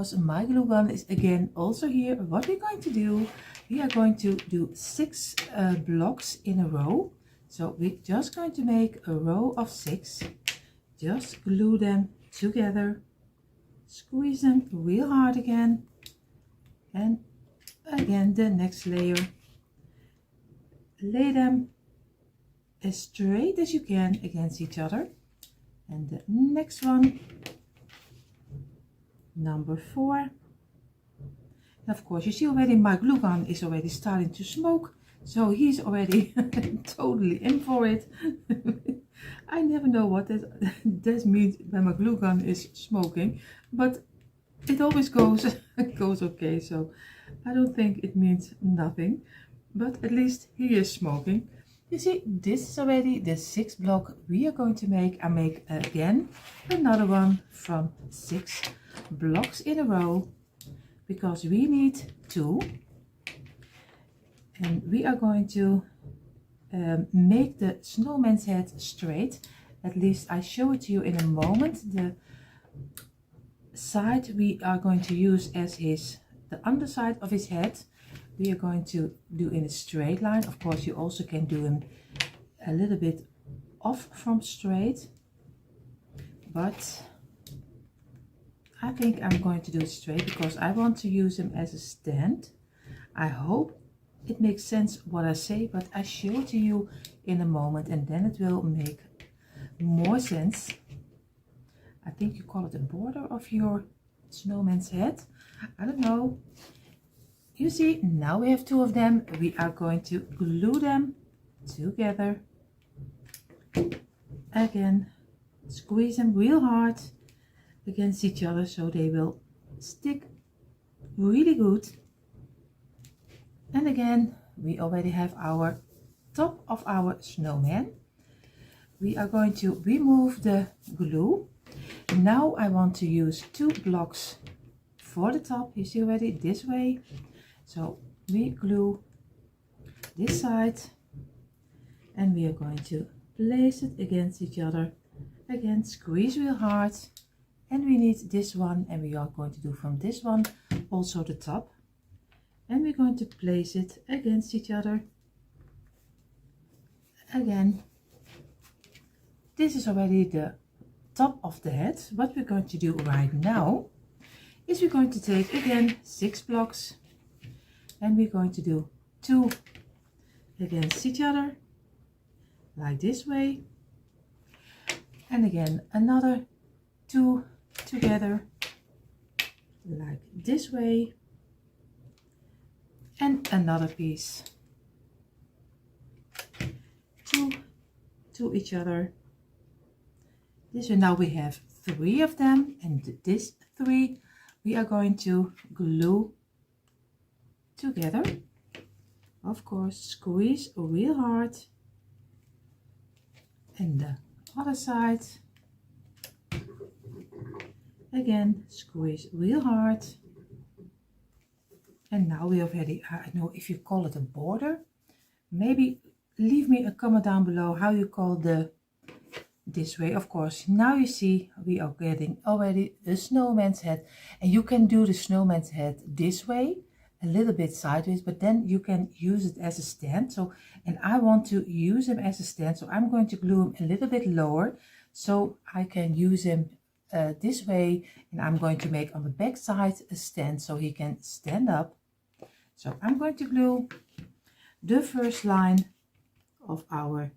course my glue gun is again also here. What we're going to do, we are going to do 6 blocks in a row. So we're just going to make a row of 6, just glue them together, squeeze them real hard again, and again the next layer, lay them as straight as you can against each other, and the next one, number 4. And of course you see already my glue gun is already starting to smoke, so he's already totally in for it. I never know what that means when my glue gun is smoking, but it always goes goes okay, so I don't think it means nothing, but at least he is smoking. You see, this is already the 6th block we are going to make. I make again another one from 6 blocks in a row, because we need 2, and we are going to make the snowman's head straight. At least I show it to you in a moment. The side we are going to use as the underside of his head, we are going to do in a straight line. Of course you also can do him a little bit off from straight, but I think I'm going to do it straight because I want to use him as a stand. I hope it makes sense what I say, but I show it to you in a moment and then it will make more sense. I think you call it the border of your snowman's head. I don't know. You see, now we have 2 of them. We are going to glue them together. Again, squeeze them real hard against each other so they will stick really good. And again, we already have our top of our snowman. We are going to remove the glue. Now I want to use 2 blocks for the top. You see already this way. So we glue this side and we are going to place it against each other. Again, squeeze real hard, and we need this one, and we are going to do from this one also the top, and we're going to place it against each other. Again, this is already the top of the head. What we're going to do right now is we're going to take again 6 blocks and we're going to do 2 against each other like this way, and again another 2 together like this way, and another piece, 2 to each other. This way. Now we have 3 of them, and this 3 we are going to glue together. Of course, squeeze real hard, and the other side again, squeeze real hard. And now we already, I don't know if you call it a border, maybe leave me a comment down below how you call this way. Of course, now you see we are getting already the snowman's head, and you can do the snowman's head this way, a little bit sideways, but then you can use it as a stand. So, and I want to use him as a stand, so I'm going to glue him a little bit lower so I can use him this way, and I'm going to make on the back side a stand so he can stand up. So I'm going to glue the first line of our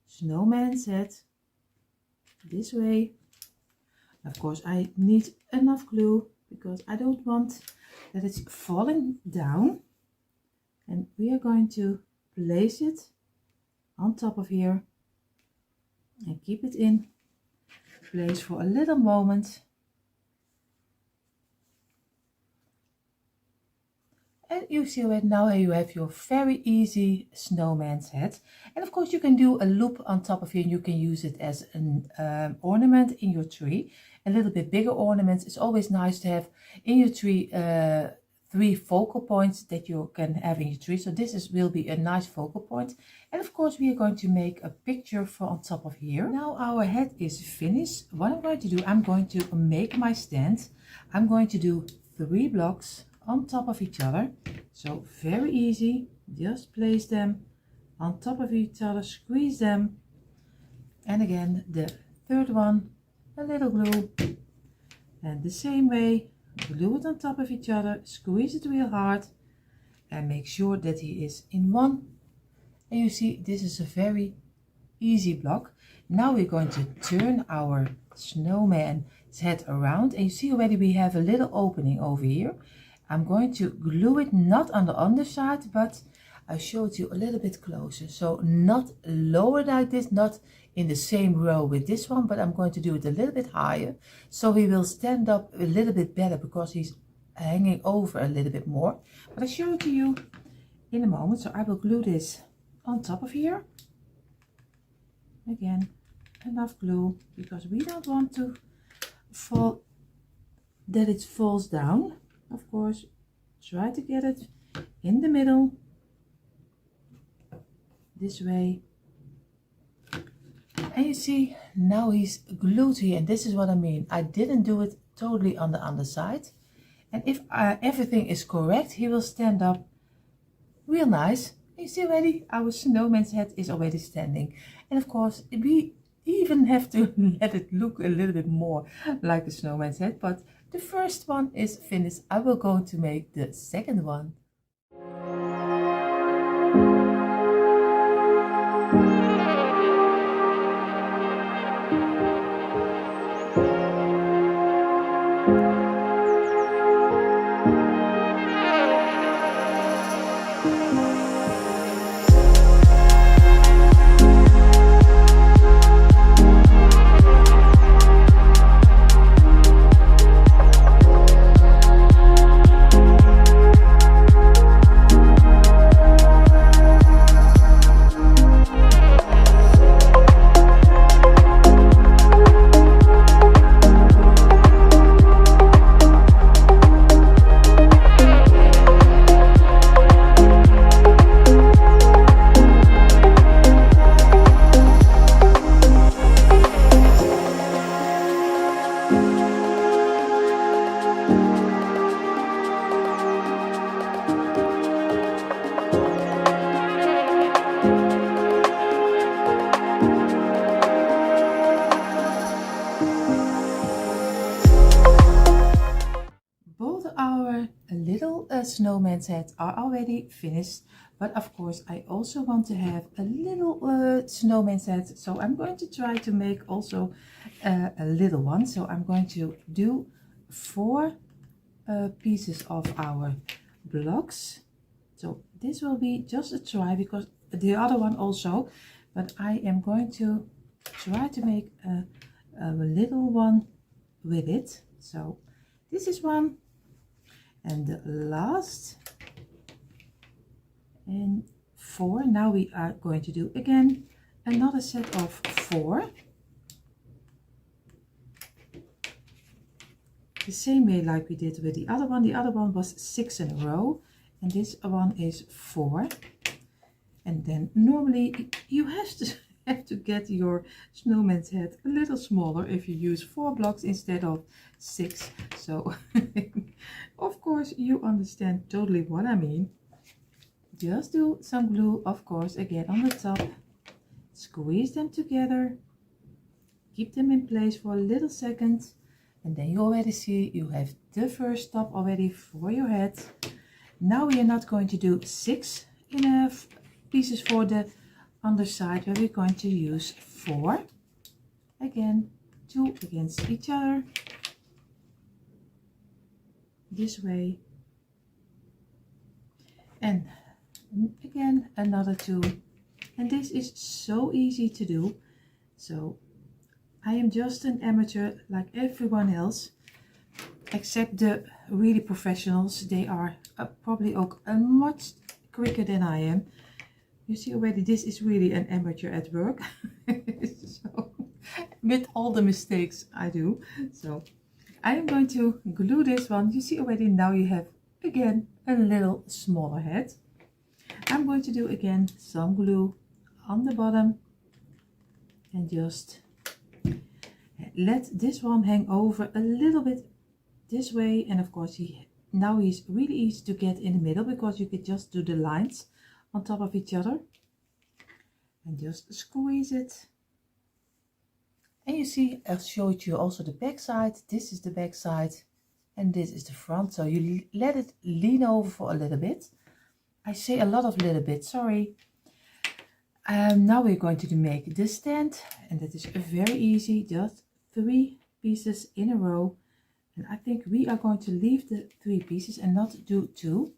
snowman's head this way. Of course, I need enough glue because I don't want that it's falling down, and we are going to place it on top of here and keep it in place for a little moment. And you see right now you have your very easy snowman's head. And of course you can do a loop on top of here, and you can use it as an ornament in your tree. A little bit bigger ornaments. It's always nice to have in your tree 3 focal points that you can have in your tree. So this will be a nice focal point. And of course we are going to make a picture for on top of here. Now our head is finished. What I'm going to do, I'm going to make my stand. I'm going to do 3 blocks on top of each other. So very easy, just place them on top of each other, squeeze them. And again, the third one, a little glue. And the same way, glue it on top of each other, squeeze it real hard and make sure that he is in one. And you see, this is a very easy block. Now we're going to turn our snowman's head around, and you see already we have a little opening over here. I'm going to glue it not on the underside, but I showed you a little bit closer. So not lower like this, not in the same row with this one, but I'm going to do it a little bit higher. So he will stand up a little bit better because he's hanging over a little bit more. But I'll show it to you in a moment. So I will glue this on top of here. Again, enough glue because we don't want to fall, that it falls down. Of course, try to get it in the middle. This way. And you see, now he's glued here, and this is what I mean. I didn't do it totally on the underside. And if everything is correct, he will stand up real nice. You see already, our snowman's head is already standing. And of course, we even have to let it look a little bit more like a snowman's head. But the first one is finished. I will go to make the second one. Snowman's head are already finished, but of course I also want to have a little snowman's head, so I'm going to try to make also a little one. So I'm going to do 4 pieces of our blocks. So this will be just a try because the other one also, but I am going to try to make a little one with it. So this is one. And the last, and 4. Now we are going to do again another set of 4. The same way like we did with the other one. The other one was 6 in a row, and this one is 4. And then normally you have to get your snowman's head a little smaller if you use 4 blocks instead of 6. So of course you understand totally what I mean. Just do some glue, of course, again on the top, squeeze them together, keep them in place for a little second, and then you already see you have the first top already for your head. Now we are not going to do 6 pieces for the underside, but we're going to use 4. Again, 2 against each other. This way, and again another 2, and this is so easy to do. So I am just an amateur like everyone else, except the really professionals. They are probably much quicker than I am. You see already, this is really an amateur at work. So with all the mistakes I do. So I am going to glue this one. You see already now you have again a little smaller head. I'm going to do again some glue on the bottom and just let this one hang over a little bit this way. And of course now he's really easy to get in the middle because you can just do the lines on top of each other and just squeeze it. And you see, I showed you also the back side. This is the back side and this is the front, so you let it lean over for a little bit. I say a lot of little bit, sorry. Now we're going to make the stand, and that is very easy, just 3 pieces in a row. And I think we are going to leave the 3 pieces and not do 2.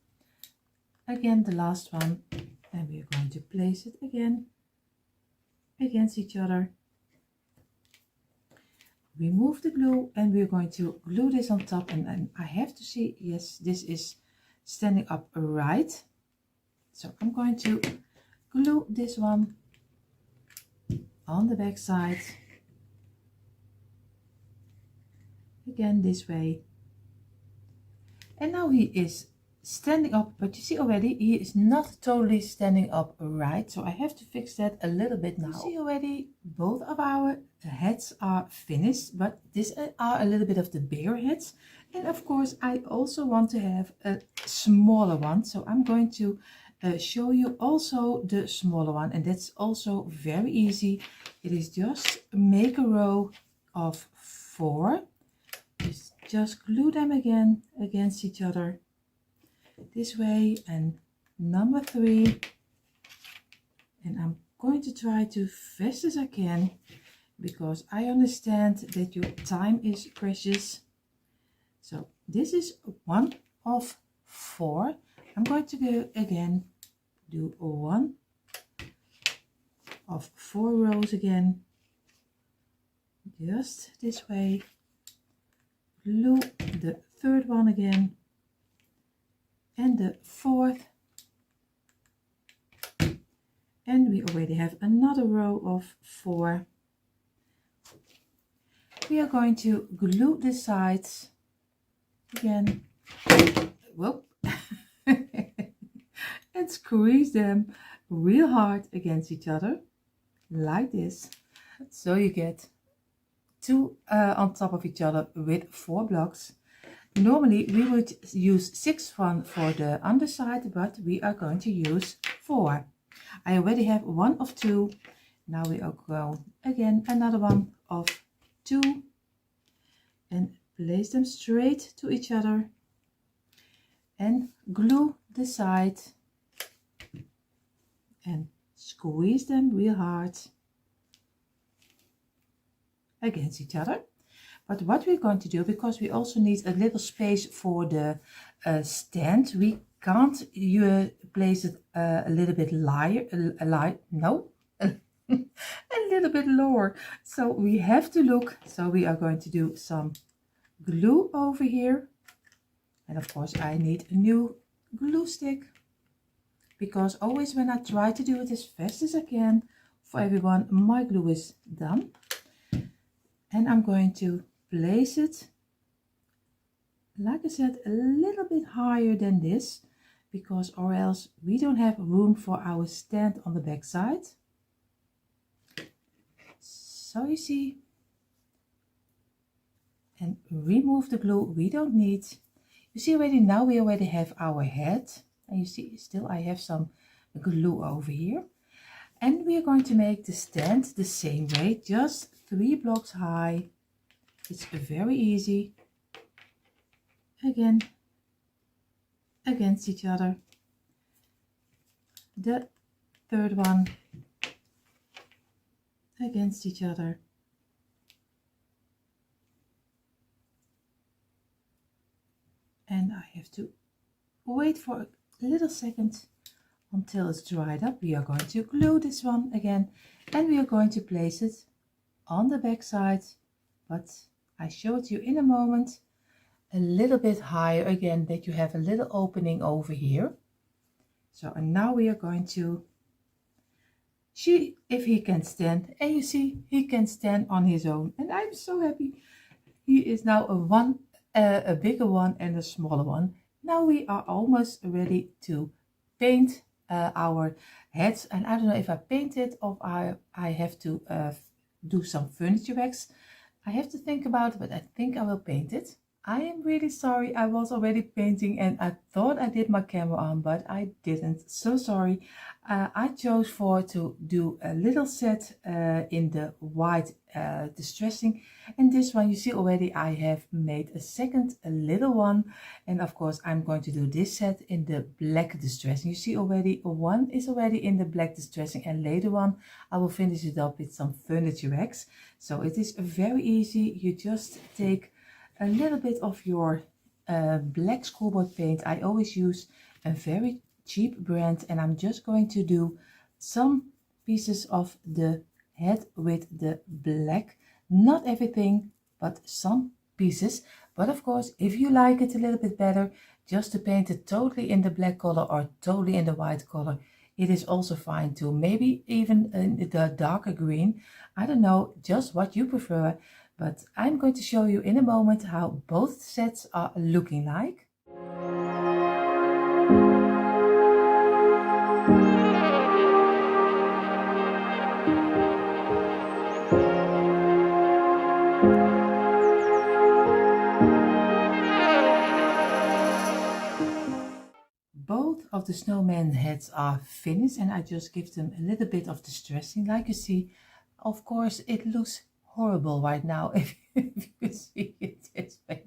Again, the last one, and we are going to place it again against each other. Remove the glue and we're going to glue this on top, and I have to see, yes, this is standing up right. So I'm going to glue this one on the back side again this way, and now he is standing up, but you see already he is not totally standing up right, so I have to fix that a little bit now. You see already both of our heads are finished, but these are a little bit of the bigger heads, and of course I also want to have a smaller one, so I'm going to show you also the smaller one, and that's also very easy. It is just make a row of 4, just glue them again against each other this way, and number 3, and I'm going to try to fast as I can because I understand that your time is precious. So this is 1 of 4. I'm going to go again, do 1 of 4 rows again, just this way, glue the 3rd one again and the 4th, and we already have another row of 4. We are going to glue the sides again, whoop, and squeeze them real hard against each other like this, so you get 2 on top of each other with 4 blocks. Normally we would use 6 one for the underside, but we are going to use 4. I already have 1 of 2. Now we are going again another one of 2 and place them straight to each other and glue the side and squeeze them real hard against each other. But what we're going to do, because we also need a little space for the stand, we can't place it a little bit a little bit lower. So we have to look. So we are going to do some glue over here. And of course I need a new glue stick, because always when I try to do it as fast as I can for everyone, my glue is done. And I'm going to place it, like I said, a little bit higher than this, because or else we don't have room for our stand on the back side. So you see, and remove the glue we don't need. You see already, now we already have our head, and you see still I have some glue over here. And we are going to make the stand the same way, just 3 blocks high. It's very easy. Again, against each other. The 3rd one against each other. And I have to wait for a little second until it's dried up. We are going to glue this one again, and we are going to place it on the back side, but I show it to you in a moment, a little bit higher again, that you have a little opening over here. So, and now we are going to see if he can stand, and you see he can stand on his own, and I'm so happy. He is now a bigger one and a smaller one, Now we are almost ready to paint our heads, and I don't know if I paint it or I have to do some furniture wax. I have to think about it, but I think I will paint it. I am really sorry, I was already painting and I thought I did my camera on, but I didn't. So sorry. I chose to do a little set in the white distressing, and this one you see already I have made a little one, and of course I'm going to do this set in the black distressing. You see already one is already in the black distressing, and later on I will finish it up with some furniture wax. So it is very easy. You just take a little bit of your black schoolboard paint. I always use a very cheap brand, and I'm just going to do some pieces of the head with the black, not everything but some pieces. But of course, if you like it a little bit better just to paint it totally in the black color or totally in the white color, it is also fine too. Maybe even in the darker green, I don't know, just what you prefer. But I'm going to show you in a moment how both sets are looking like. Both of the snowman heads are finished, and I just give them a little bit of distressing. Like you see, of course it looks horrible right now if you see it this way,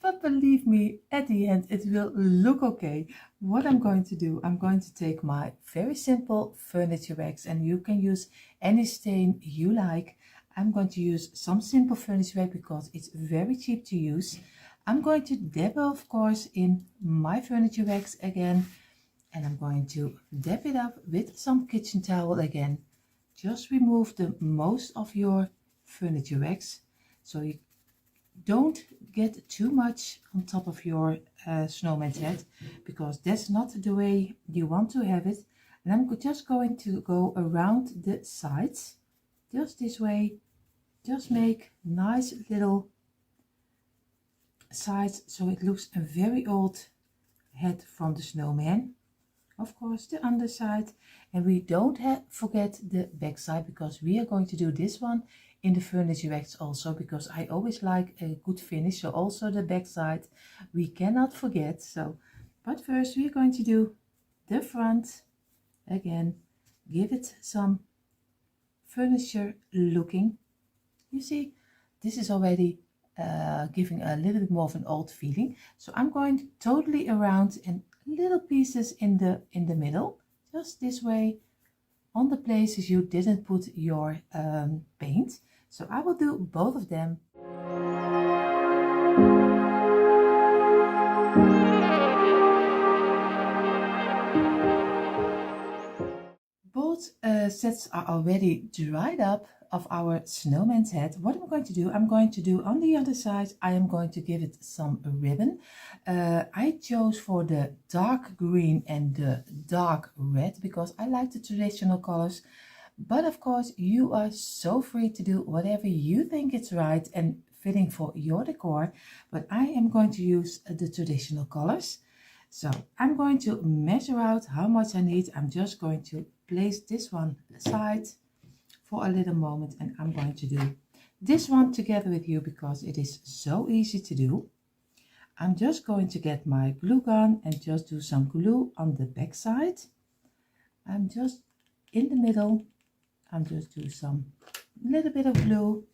but believe me, at the end it will look okay. What I'm going to do, I'm going to take my very simple furniture wax, and you can use any stain you like. I'm going to use some simple furniture wax because it's very cheap to use. I'm going to dab, of course, in my furniture wax again, and I'm going to dab it up with some kitchen towel again. Just remove the most of your furniture wax so you don't get too much on top of your snowman's head, because that's not the way you want to have it. And I'm just going to go around the sides, just this way. Just make nice little sides so it looks a very old head from the snowman. Of course the underside, and we don't forget the back side, because we are going to do this one in the furniture wax also, because I always like a good finish. So also the back side we cannot forget. So but first we're going to do the front again, give it some furniture looking. You see, this is already giving a little bit more of an old feeling. So I'm going totally around and little pieces in the middle, just this way, on the places you didn't put your paint. So I will do both of them. Both sets are already dried up of our snowman's head. What I'm going to do, I'm going to do on the other side, I am going to give it some ribbon. I chose for the dark green and the dark red because I like the traditional colors. But of course you are so free to do whatever you think is right and fitting for your decor. But I am going to use the traditional colors. So I'm going to measure out how much I need. I'm just going to place this one aside for a little moment, and I'm going to do this one together with you because it is so easy to do. I'm just going to get my glue gun and just do some glue on the back side. I'm just in the middle. I'm just do some little bit of glue,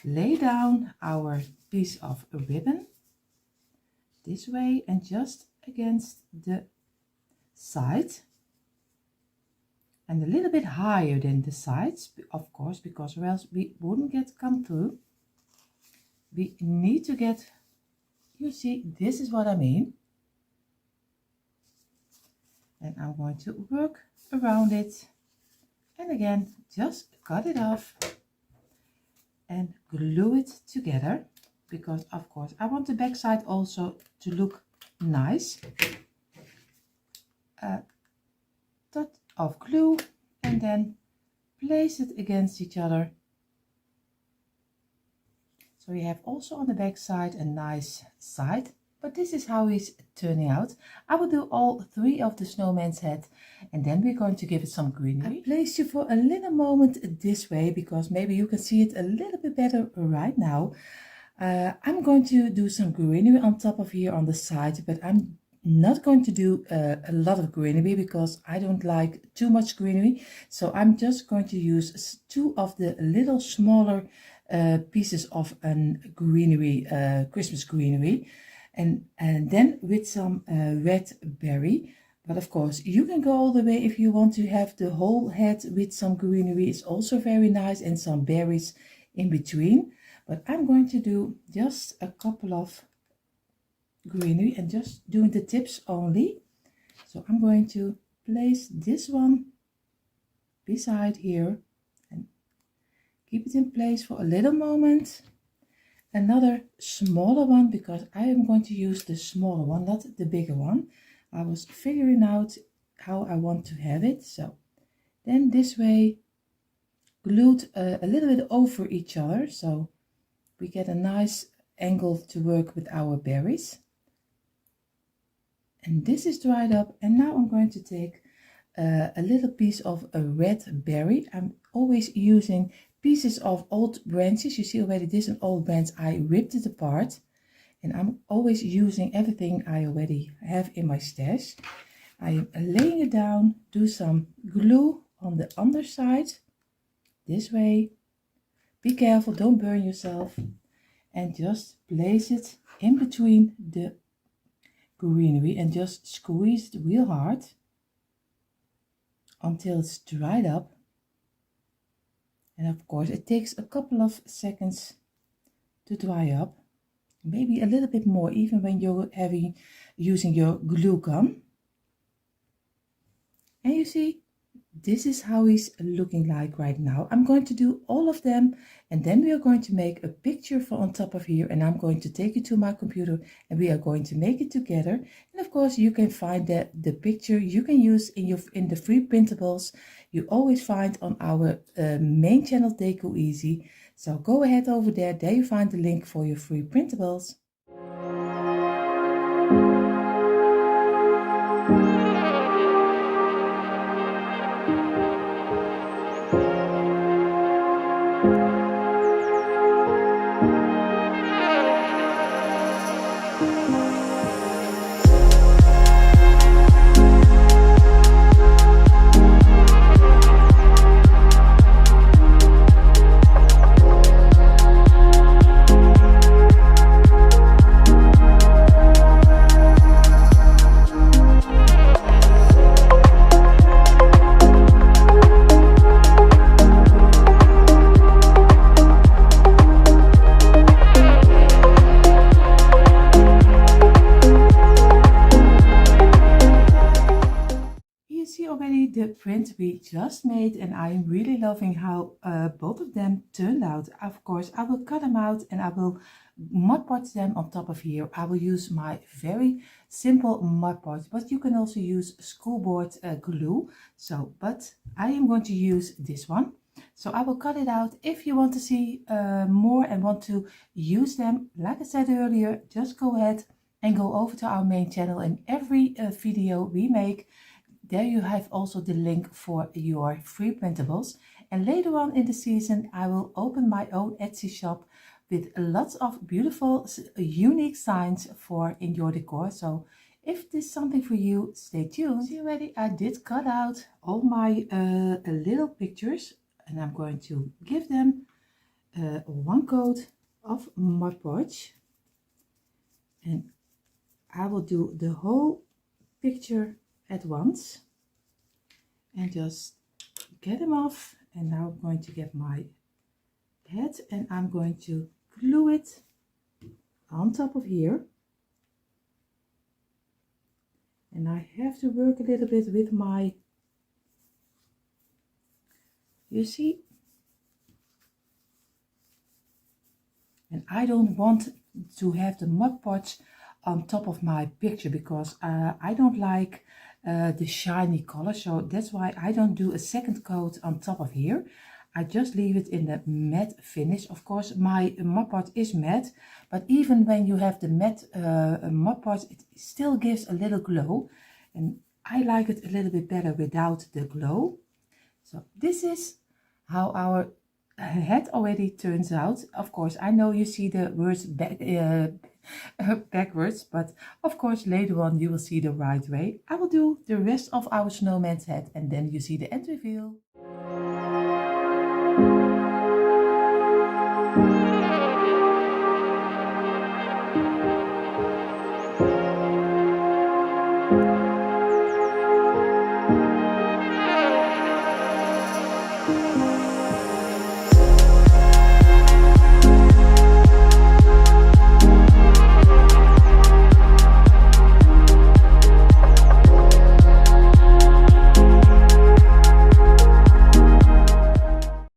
lay down our piece of ribbon this way and just against the side, and a little bit higher than the sides, of course, because or else we wouldn't come through. We need to get, you see, this is what I mean. And I'm going to work around it, and again just cut it off and glue it together, because of course I want the back side also to look nice. Dot of glue and then place it against each other, so you have also on the back side a nice side. but this is how he's turning out. I will do all 3 of the snowman's head, and then we're going to give it some greenery. I placed you for a little moment this way because maybe you can see it a little bit better right now. I'm going to do some greenery on top of here on the side, but I'm not going to do a lot of greenery because I don't like too much greenery. So I'm just going to use 2 of the little smaller pieces of greenery, Christmas greenery, and then with some red berry. But of course you can go all the way if you want to have the whole head with some greenery. It's also very nice, and some berries in between. But I'm going to do just a couple of greenery and just doing the tips only. So I'm going to place this one beside here and keep it in place for a little moment. Another smaller one, because I am going to use the smaller one, not the bigger one. I was figuring out how I want to have it. So then this way glued a little bit over each other, so we get a nice angle to work with our berries. And this is dried up, and now I'm going to take a little piece of a red berry. I'm always using pieces of old branches. You see already this is an old branch. I ripped it apart, and I'm always using everything I already have in my stash. I am laying it down, do some glue on the underside, this way. Be careful, don't burn yourself, and just place it in between the greenery and just squeeze it real hard until it's dried up. And of course it takes a couple of seconds to dry up, maybe a little bit more even when you're using your glue gun. And you see, this is how he's looking like right now. I'm going to do all of them, and then we are going to make a picture for on top of here, and I'm going to take it to my computer and we are going to make it together. And of course you can find the picture you can use in the free printables you always find on our main channel Decor Easy. So go ahead over there you find the link for your free printables. The print we just made, and I am really loving how both of them turned out. Of course I will cut them out and I will Mod Podge them on top of here. I will use my very simple Mod Podge, but you can also use school board glue. So but I am going to use this one, so I will cut it out. If you want to see more and want to use them, like I said earlier, just go ahead and go over to our main channel. In every video we make, there you have also the link for your free printables. And later on in the season I will open my own Etsy shop with lots of beautiful unique signs for in your decor. So if this is something for you, stay tuned. See already, I did cut out all my little pictures, and I'm going to give them one coat of Mod Podge, and I will do the whole picture at once and just get them off. And now I'm going to get my head and I'm going to glue it on top of here. And I have to work a little bit with my, you see, and I don't want to have the Mod Podge on top of my picture because I don't like the shiny color, so that's why I don't do a second coat on top of here. I just leave it in the matte finish. Of course, my mop pot is matte, but even when you have the matte mop pot, it still gives a little glow. And I like it a little bit better without the glow. So this is how our head already turns out. Of course, I know you see the words backwards, but of course later on you will see the right way. I will do the rest of our snowman's head and then you see the end reveal.